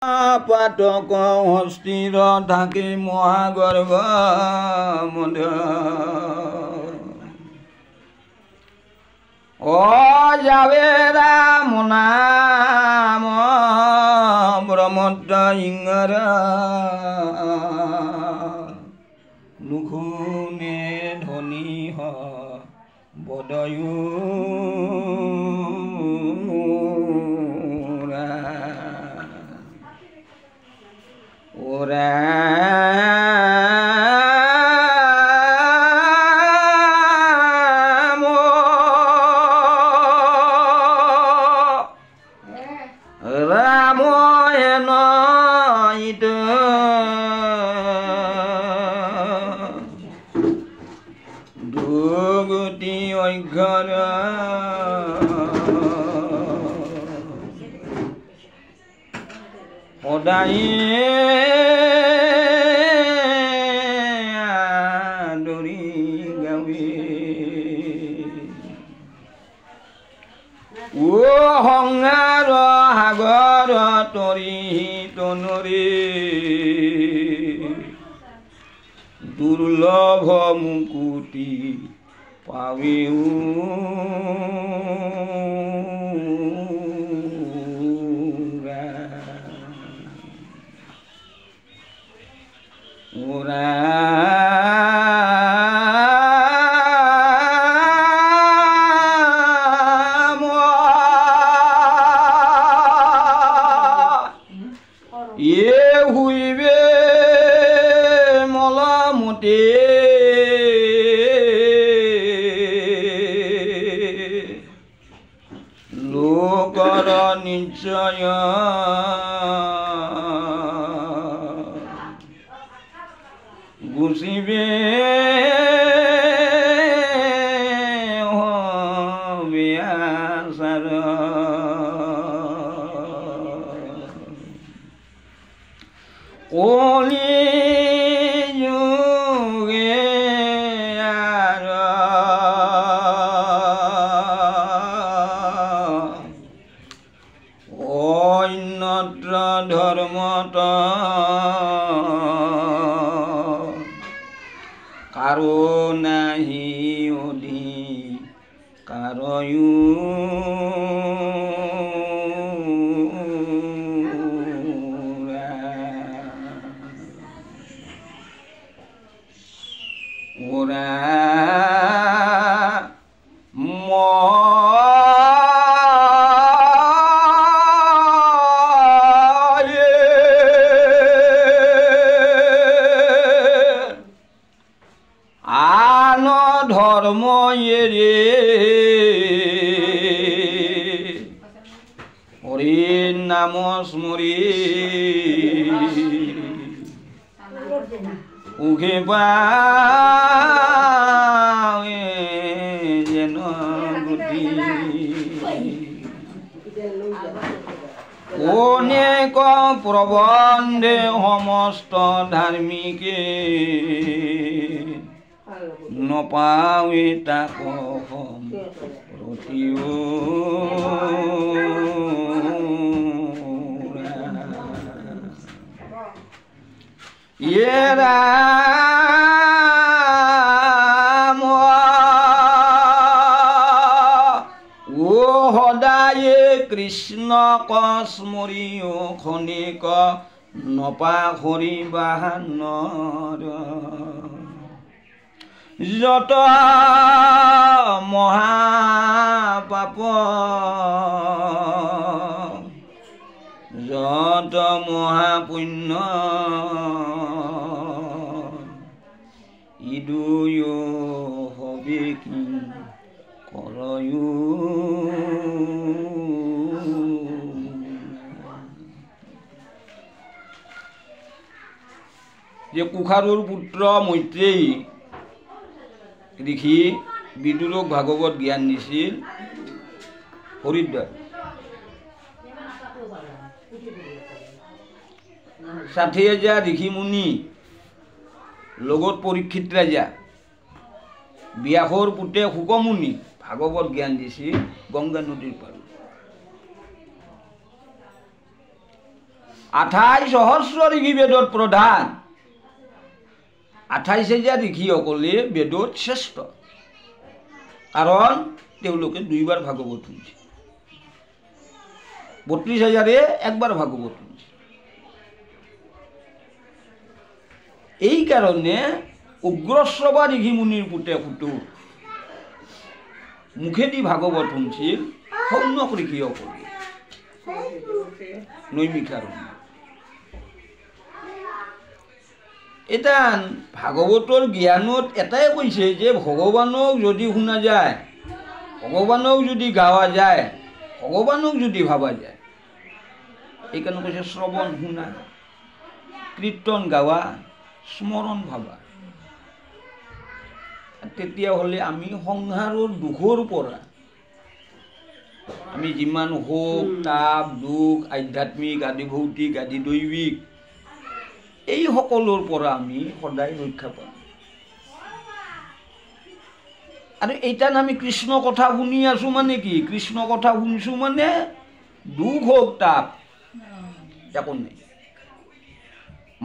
পাতক হস্তিৰ ঢাকি মহাগৰ্ভ মধ যাবে ৰাম নাম ব্ৰহ্মত্ৰ ইংৰ নুশুনে ধনী বদয়ু দুগতি অঘৰ সদায় আদৰি গাৱে ও সংসাৰ সাগৰ তৰি তনৰি দুৰ্লভ মুকুতি পাৱেও হুইবে মলমতে লোকৰ নিশ্চয় গুচিবে বিয়াচাৰ কলি যুগে অন্যত্ৰ ধৰ্মত কাৰো নাহি অধিকাৰয়ো আন ধৰ্ম এৰি হৰি নাম স্মৰি উঘে পাৱে যেন গতি অনেক প্ৰবন্ধে সমস্ত ধাৰ্মিকে নপাৱে তাক ৰতিও ৰাম ও সদায়ে কৃষ্ণক স্মৰি খনিক নপাহৰি বাহানৰ যত মহাপাপ যত মহাপুণ্য ইদুয়ো হবে কি কৰয়ো যে কুশাৰুৰ পুত্ৰ মৈত্ৰেয়ী ঋষি বিদুৰক ভাগৱত জ্ঞান দিছিল হৰিদ্বাৰ 60,000 ঋষি মুনি লগত পৰীক্ষিত ৰাজা ব্যাসৰ পুতে শুকমুনি ভাগৱত জ্ঞান দিছিল গংগা নদীৰ পাৰত 28 সহস্র ঋষি বেদত প্রধান 28,000 ঋষিসকলে বেদত শ্রেষ্ঠ কারণ তেওঁলোকে দুইবার ভাগবত শুনছে 32,000-এ একবার ভাগবত শুনছে এই কারণে উগ্রশ্রবা ঋষি মুনির পুতে পুতুর মুখেদি ভাগবত শুনছিল সৌনক ঋষিসকলে নৈমিষাৰণ্য এটা ভাগৱতৰ জ্ঞানত এটাই কৈছে যে ভগৱানক যদি শুনা যায় ভগৱানক যদি গাওয়া যায় ভগৱানক যদি ভাবা যায় এইকাৰণে কৈছে শ্ৰৱণ শুনা কীৰ্তন গাওয়া স্মৰণ ভাবা তেতিয়াহ'লে আমি সংসাৰৰ দুখৰ পৰা আমি যিমান শোক তাপ দুখ আধ্যাত্মিক আদি ভৌতিক আদি দৈবিক এই সকলোৰ পৰা আমি সদায় ৰক্ষা পাম আৰু এইটা আমি কৃষ্ণ কথা শুনি আছো মানে কি কৃষ্ণ কথা শুনছো মানে দুখ হোক তাপ একো নাই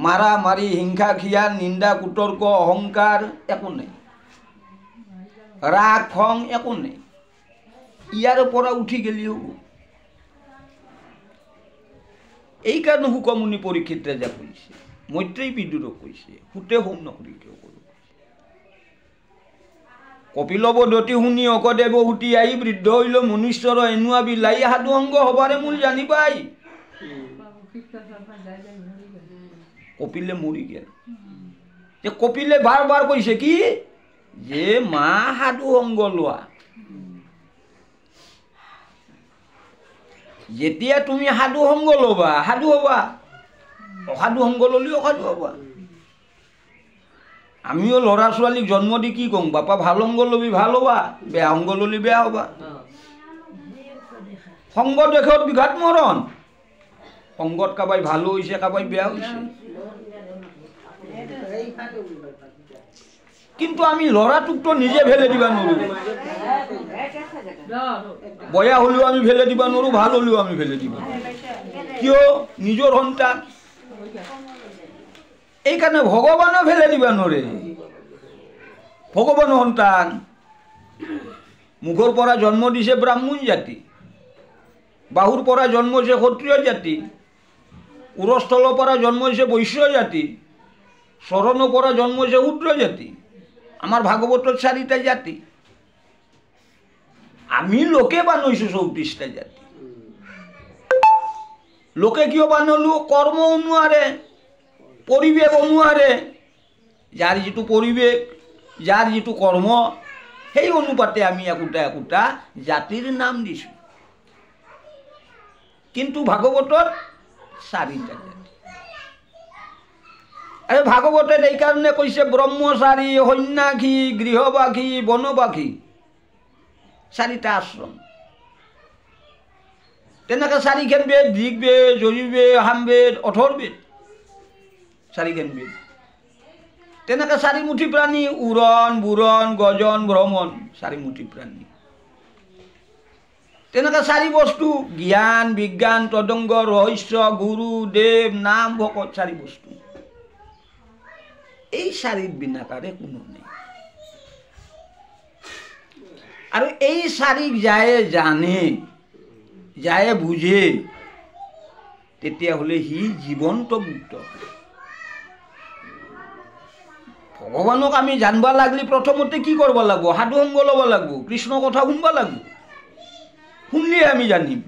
মাৰা মাৰি হিংসা খিয়া নিন্দা কুতৰ্ক অহংকাৰ একো নাই ৰাগ খং একো নাই ইয়াৰ পৰা উঠি গেলি হ'ব এই কাৰণে শুকমুনি পৰীক্ষিত ৰাজা কৈছে মৈত্ৰেয়ী বিদুৰক কৈছে সুতে সৌনক ঋষিসকলক কপিলবদতি শুনি অকদেৱ সুতি আহি বৃদ্ধ হইল মনুষ্যৰ এনুৱা বিলাই সাধু সংগ হবাৰে মূল জানি পাই কপিলে মৰি গেল যে কপিলে বাৰ বাৰ কৈছে কি যে মা সাধু সংগ লোৱা যেতিয়া তুমি সাধু সংগ ল'বা সাধু হবা অসাধু সংগ ল'লেও অসাধু হবা আমিও ল'ৰা ছোৱালীক জন্ম দি কি কওঁ বাপা ভাল সংগ ল'বি ভাল হবা বেয়া সংগ ল'লি বেয়া হবা সংগ দেশত বিঘাত মৰণ সংগত কাবাই ভালো হৈছে কাবাই বেয়া হৈছে কিন্তু আমি ল'ৰাটোক তো নিজে ভেলে দিবা নোৱাৰো বয়া হলেও আমি ভেলে দিবা নোৱাৰো ভাল হলেও আমি ভেলে দিবা কিয় নিজৰ সন্তান এই কাৰণে ভগৱানও ভেলে দিবা নোৱাৰে ভগৱানৰ সন্তান মুখৰ পৰা জন্ম দিছে ব্ৰাহ্মণ জাতি বাহুৰ পৰা জন্ম হৈছে ক্ষত্ৰিয় জাতি উৰস্থলৰ পৰা জন্ম হৈছে বৈশ্য জাতি চৰণৰ পৰা জন্ম হৈছে শূদ্ৰ জাতি আমাৰ ভাগৱতত 4টা জাতি আমি লোকে বানৈছো 34টা জাতি লোকে কিয় বানলো কৰ্ম অনুসাৰে পৰিৱেশ অনুসাৰে যাৰ যিটো পৰিৱেশ যাৰ যিটো কৰ্ম সেই অনুপাতে আমি একোটা একোটা জাতিৰ নাম দিছো কিন্তু ভাগৱতত 4টা জাতি আৰু ভাগৱতত এই কাৰণে কৈছে ব্ৰহ্মচাৰী সন্ন্যাসী গৃহবাসী বনবাসী 4টা আশ্ৰম তেনেকৈ 4খন বেদ ঋগ্বেদ যজুৰ্বেদ সামবেদ অথৰ্বেদ 4খন বেদ তেনেকৈ 4মুঠি প্ৰাণী উৰণ বুৰণ গজন ভ্ৰমণ 4মুঠি প্ৰাণী তেনেকৈ 4 বস্তু জ্ঞান বিজ্ঞান তদংগ ৰহস্য গুৰু দেৱ নাম ভকত 4 বস্তু এই 4ৰ বিনাকাৰে কোনো নাই আৰু এই 4ক যায় জানে যায় বুঝে তেতিয়াহ'লে সি জীৱন্ত মুক্ত ভগৱানক আমি জানবা লাগলি প্ৰথমতে কি কৰিব লাগিব সাধু সংগ ল'ব লাগিব কৃষ্ণ কথা শুনবা লাগিব শুনলি আমি জানিম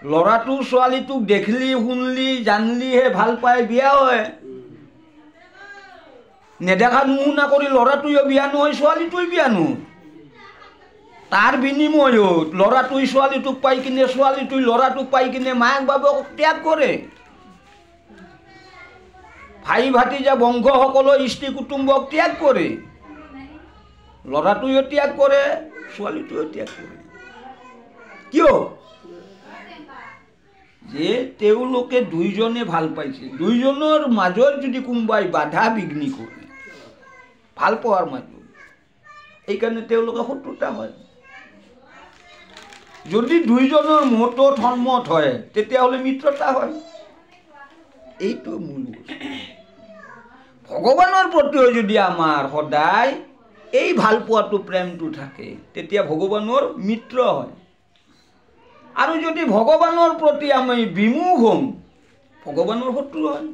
ল'ৰাটো ছোৱালীটোক দেখলি শুনলি জানলিহে ভাল পায় বিয়া হয় নেদেখা নুশুনা কৰি ল'ৰাটোৱে বিয়া নহয় ছোৱালীটোৱে বিয়া নহয় তাৰ বিনিময়ত ল'ৰাটোৱে ছোৱালীটোক পাই কিনে ছোৱালীটোৱে ল'ৰাটোক পাই কিনে মাক বাপেকক ত্যাগ কৰে ভাই ভাতিজা বংশসকলৰ ইষ্টি কুটুম্বক ত্যাগ কৰে ল'ৰাটোৱে ত্যাগ কৰে ছোৱালীটোৱে ত্যাগ কৰে কিয় যে তেওঁলোকে দুইজনে ভাল পাইছে দুইজনৰ মাজত যদি কোনোবাই বাধা বিঘ্নি কৰে ভাল পোৱাৰ মাজত এইকাৰণে তেওঁলোকে শত্ৰুতা হয় যদি দুইজনৰ মতত সন্মত হয় তেতিয়াহ'লে মিত্ৰতা হয় এইটো মূল বস্তু। ভগৱানৰ প্ৰতিও যদি আমাৰ সদায় এই ভাল পোৱাটো প্ৰেমটো থাকে তেতিয়া ভগৱানৰ মিত্ৰ হয়। আৰু যদি ভগৱানৰ প্ৰতি আমি বিমুখ হওঁ ভগৱানৰ শত্ৰু হয়।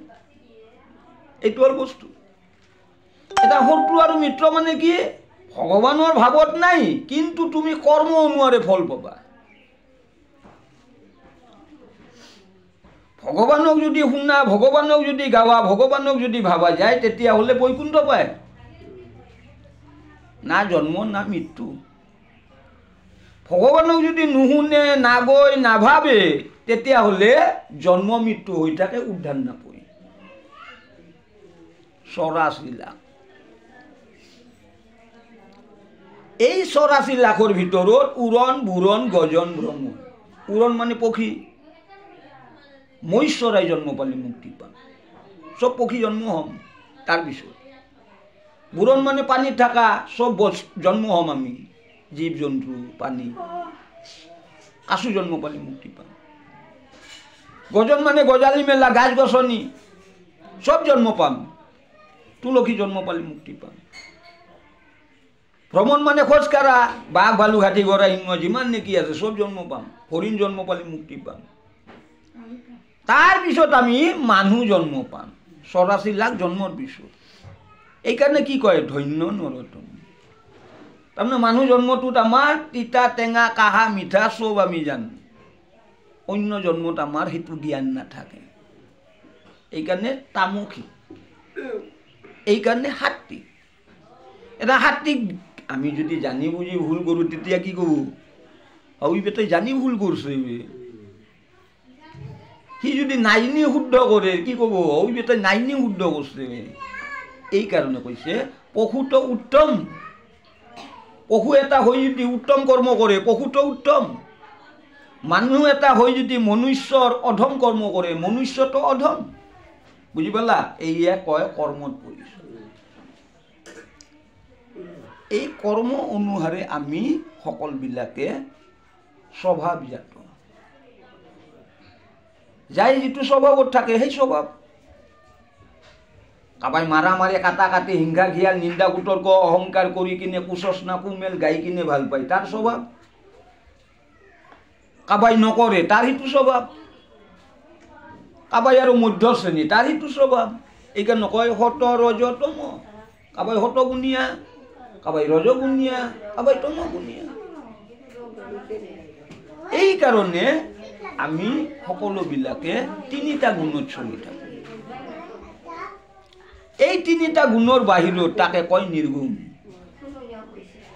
এইটো হ'ল বস্তু। এটা শত্ৰু আৰু মিত্ৰ মানে কি? ভগৱানৰ ভাৱত নাই কিন্তু তুমি কৰ্ম অনুসাৰে ফল পাবা। ভগৱানক যদি শুনা, ভগৱানক যদি গাৱা, ভগৱানক যদি ভাবা যায় তেতিয়াহ'লে বৈকুণ্ঠ পায়। না জন্ম না মৃত্যু। ভগৱানক যদি নুশুনে, নাগৈ, নাভাবে তেতিয়াহ'লে জন্ম মৃত্যু হৈ থাকে, উদ্ধাৰ নাপায়। 84 লাখ। এই 84 লাখৰ ভিতৰত উৰণ, বুৰণ, গজন, ব্ৰহ্ম। উৰণ মানে পক্ষী। মই চৰাই জন্ম পালে মুক্তি পাম। চব পক্ষী জন্ম হ'ম তাৰপিছত। বুৰণ মানে পানীত থকা চব জন্ম হ'ম আমি। জীৱ জন্তু, পানী, কাছু জন্ম পালে মুক্তি পাম। গজন মানে গজালি মেলা, গাছ গছনি চব জন্ম পাম। তুলসী জন্ম পালে মুক্তি পাম। ভ্ৰমণ মানে খোজকাঢ়া, বাঘ, ভালুক, হাতী, গড়া, সিংহ যিমান নেকি আছে চব জন্ম পাম। হৰিণ জন্ম পালে মুক্তি পাম। তাৰপিছত আমি মানুহ জন্ম পাম 84 লাখ জন্মৰ পিছত। এইকাৰণে কি কয় ধন্য নৰতম। তাৰমানে মানুহ জন্মটোত আমাৰ তিতা, টেঙা, কাহা, মিঠা চব আমি জানো। অন্য জন্মত আমাৰ সেইটো জ্ঞান নাথাকে। এইকাৰণে তামসী, এইকাৰণে সাত্বিক। এটা সাত্বিক আমি যদি জানি বুজি ভুল কৰোঁ তেতিয়া কি ক'ব? ঐ বেটাই জানি ভুল কৰিছে। সি যদি নাইনি শুদ্ধ কৰে কি ক'ব? ঐ বেটাই নাইনি শুদ্ধ কৰিছে। এইকাৰণে কৈছে পশুটো উত্তম। পশু এটা হৈ যদি উত্তম কৰ্ম কৰে পশুটো উত্তম। মানুহ এটা হৈ যদি মনুষ্যৰ অধম কৰ্ম কৰে মনুষ্যটো অধম। বুজি পালা? এইয়া কয় কৰ্মত পৰিচয়। এই কৰ্ম অনুসাৰে আমি সকলবিলাকে স্বভাৱজাত। যাই যিটো স্বভাৱত থাকে সেই স্বভাৱ। কাবাই মাৰা মাৰি, কাটা কাটি, হিংসা খিয়াল, নিন্দা কুতৰ্ক, অহংকাৰ কৰি কিনে কুচষ্ণা কুমেল গাই কিনে ভাল পায় তাৰ স্বভাৱ। কাবাই নকৰে তাৰ সেইটো স্বভাৱ। কাবাই আৰু মধ্য শ্ৰেণী তাৰ সেইটো স্বভাৱ। এইকাৰণে নকয় সত ৰজ তম। কাবাই সতগুণীয়া, কাবাই ৰজগুণীয়া, কাবাই তমগুণীয়া। এইকাৰণে আমি সকলোবিলাকে তিনিটা গুণত চলি থাকোঁ। এই তিনিটা গুণৰ বাহিৰত তাকে কয় নিৰ্গুণ।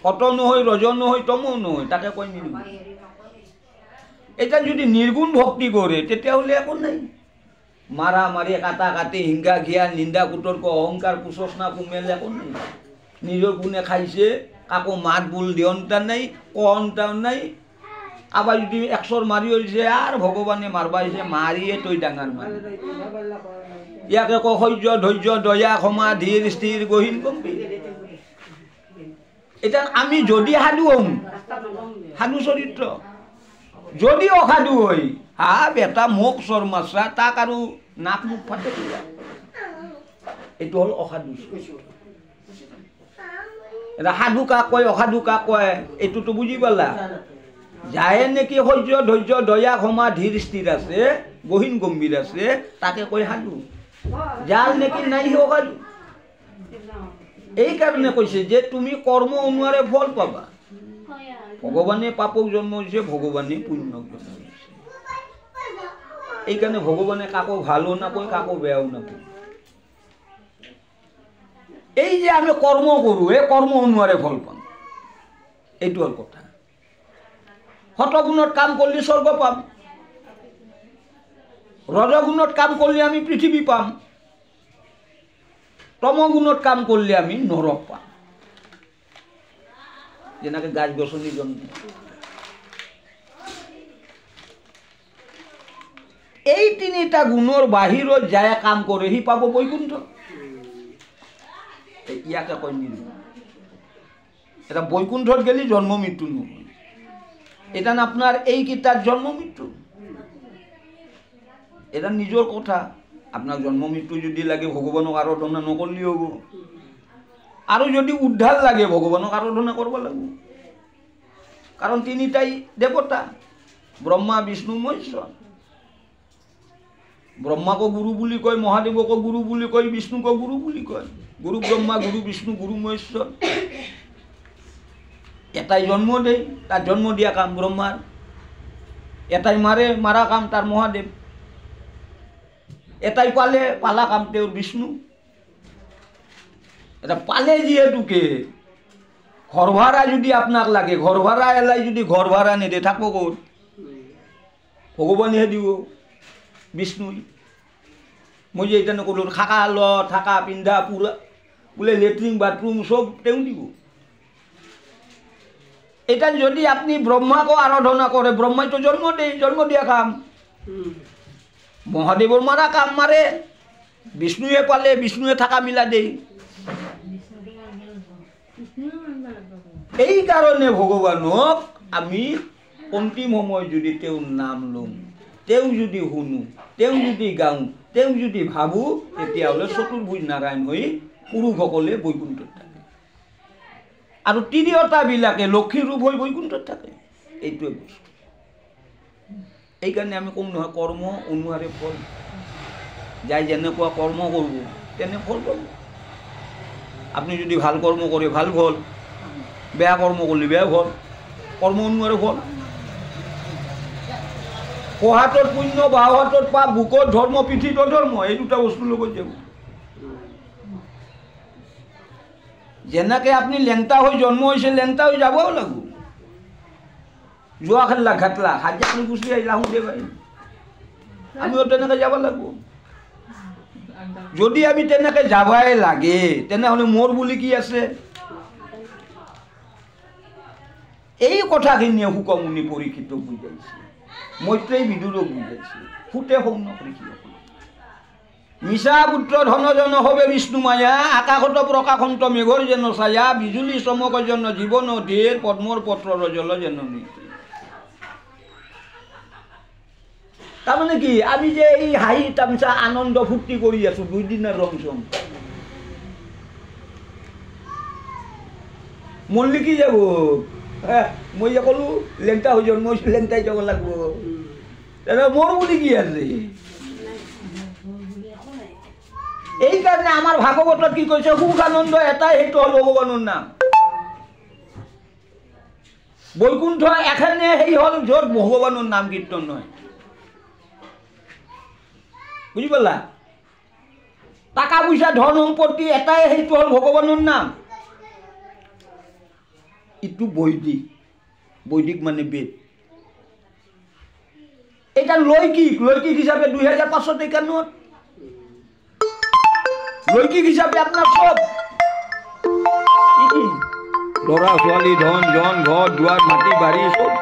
সত নহয়, ৰজ নহয়, তম নহয়, তাকে কয় নিৰ্গুণ। এটা যদি নিৰ্গুণ ভক্তি কৰে তেতিয়াহ'লে একো নাই। মাৰা মাৰি, কাটা কাটি, হিংসা খিয়াল, নিন্দা কুতৰ্ক, অহংকাৰ, কুচষ্ণা কুমেল একো নাই। নিজৰ গুণে খাইছে, কাকো মাত বোল দিয়ন্তা নাই, কন্তা নাই। কাবাই যদি একশৰ মাৰি হৈছে আৰু ভগৱানে মাৰবা আহিছে, মাৰিয়ে তই ডাঙৰ মানুহ। ইয়াকে কয় সহ্য, ধৈৰ্য, দয়া, ক্ষমা, ধীৰ, স্থিৰ, গহীন, গম্ভীৰ। এতিয়া আমি যদি সাধু হওঁ, সাধু চৰিত্ৰ। যদি অসাধু হয় হা বেটা মোক চৰ মাছা, তাক আৰু নাক মুখ ফাটে দিয়া। এইটো হ'ল অসাধু চৰিত্ৰ। এটা সাধু কাক কয়, অসাধু কাক কয় এইটোতো বুজি পালা? যায় নেকি সহ্য, ধৈৰ্য, দয়া, ক্ষমা, ধীৰ, স্থিৰ আছে, গহীন গম্ভীৰ আছে তাকে কয় সাধু। যাৰ নেকি নাই সি অসাধু। এইকাৰণে কৈছে যে তুমি কৰ্ম অনুসাৰে ফল পাবা। ভগৱানে পাপক জন্ম দিছে, ভগৱানে পুণ্যক জন্ম দিছে। এইকাৰণে ভগৱানে কাকো ভালো নাপায়, কাকো বেয়াও নাপায়। এই যে আমি কৰ্ম কৰোঁ এই কৰ্ম অনুসাৰে ফল পাম। এইটো হ'ল কথা। সতগুণত কাম কৰিলে স্বৰ্গ পাম। ৰজগুণত কাম কৰিলে আমি পৃথিৱী পাম। তমগুণত কাম কৰিলে আমি নৰক পাম। যেনেকৈ গাছ গছনি জন্ম। এই তিনিটা গুণৰ বাহিৰত যায় কাম কৰে সি পাব বৈকুণ্ঠ। ইয়াকে কয় নিৰ্গুণ। এটা বৈকুণ্ঠত গেলি জন্ম মৃত্যু নহয়। এটা আপনার এইকেইটার জন্ম মৃত্যু। এটা নিজের কথা। আপনার জন্ম মৃত্যু যদি লাগে ভগবানক আরাধনা নকরলে হব আর যদি উদ্ধার লাগে ভগবানক আরাধনা করব লাগবে কারণ তিনিটাই দেবতা ব্রহ্মা বিষ্ণু মহেশ্বর ব্রহ্মাকে গুরু বলি কয় মহাদেবকে গুরু বলি কয় বিষ্ণুকে গুরু বলি কয় গুরু ব্রহ্মা গুরু বিষ্ণু গুরু মহেশ্বর এটাই জন্ম দেয় তার জন্ম দিয়া কাম ব্রহ্মার এটাই মারে মারা কাম তার মহাদেব এটাই পালে পালা কাম তেও বিষ্ণু এটা পালে যেহেতুকে ঘর ভাড়া যদি আপনার লাগে ঘর ভাড়া এলাই যদি ঘর ভাড়া নেদে থাকবো কোন ভগবানহে দিব বিষ্ণুই মই যে এটা নকলো থাকা ল থাকা পিন্ধা পুরা বলে লেট্রিন বাথরুম সব তেও দিব এটা যদি আপনি ব্রহ্মাকে আরাধনা করে ব্রহ্মাই তো জন্ম দিয়া কাম মহাদেবর মারা কাম মারে বিষ্ণুয়ে পালে বিষ্ণুয়ে থাকা মিলা দেই এই কারণে ভগবানক আমি অন্তিম সময় যদি তেও নাম লম তেও যদি শুনো তেও যদি গাওঁ তেও যদি ভাবো তেতিয়াহ'লে চতুর্ভুজ নারায়ণ হৈ পুৰুষসকলে বৈকুণ্ঠত থাকে আৰু তিনিওটাবিলাকে লক্ষী ৰূপ হৈ বৈকুণ্ঠত থাকে এইটোৱে বস্তু এইকাৰণে আমি কম নহয় কৰ্ম অনুসাৰে ফল যাই যেনেকুৱা কৰ্ম কৰিব তেনে ফল পাব আপনি যদি ভাল কর্ম করে ভাল ফল বেয়া কর্ম করলে বেয়া ফল কর্ম অনুসারে ফল পহাটত পুণ্য বাহাটত পাপ বুকত ধর্ম পিঠিত ধর্ম এই দুটা বস্তু লগত যাব যেনাকে আপনি লেংটা হয়ে জন্ম হয়েছে লেংটা হয়ে যাবও লাগব জোয়া খেললা ঘাটলা হাজার আপনি গুছি আইলা দে ভাই আমিও তেনেকে যাব লাগব যদি আমি তেনেকে যাবাই লাগে তেনেহলে মোর বুলি কি আছে এই কথাখিনি হুকমুনি পরীক্ষিত বুঝাইছে মৈত্রেয়ী বিদুরক বুঝাইছে ফুটে সৌন পরীক্ষিত মিশা পুত্র ধনজন হবে বিষ্ণু মায়া আকাশত প্রকাশন্ত মেঘর যেন ছায়া বিজুলি চমক যেন জীবন ঢের পদ্মর পত্রর জল যেন নীতি তার মানে কি আমি যে এই হাই তামসা আনন্দ ফুর্তি করি আছো 2 দিনের রং সং মল্লি কি যাব হ্যাঁ মই যে কলো লেংটা হয়ে জন্ম লেংটাই যাব লাগবো মোর বুলি কি আছে এই কারণে আমার ভাগবত কি কইছে সুখ আনন্দ এটাই সেইটো হল ভগবানের নাম বৈকুণ্ঠ এখানে সেই হল যত ভগবানের নাম কীর্তন নয় বুঝি পালা টাকা পয়সা ধন সম্পত্তি এটাই সেইটো হল ভগবানের নাম ইটো বৈদিক মানে বেদ এটা লৈকিক হিসাবে 2551 লৈকিক হিসাবে আপনার সব লড়া ছোৱালী ধন জন ঘৰ দুয়াৰ মাটি বাড়ি সব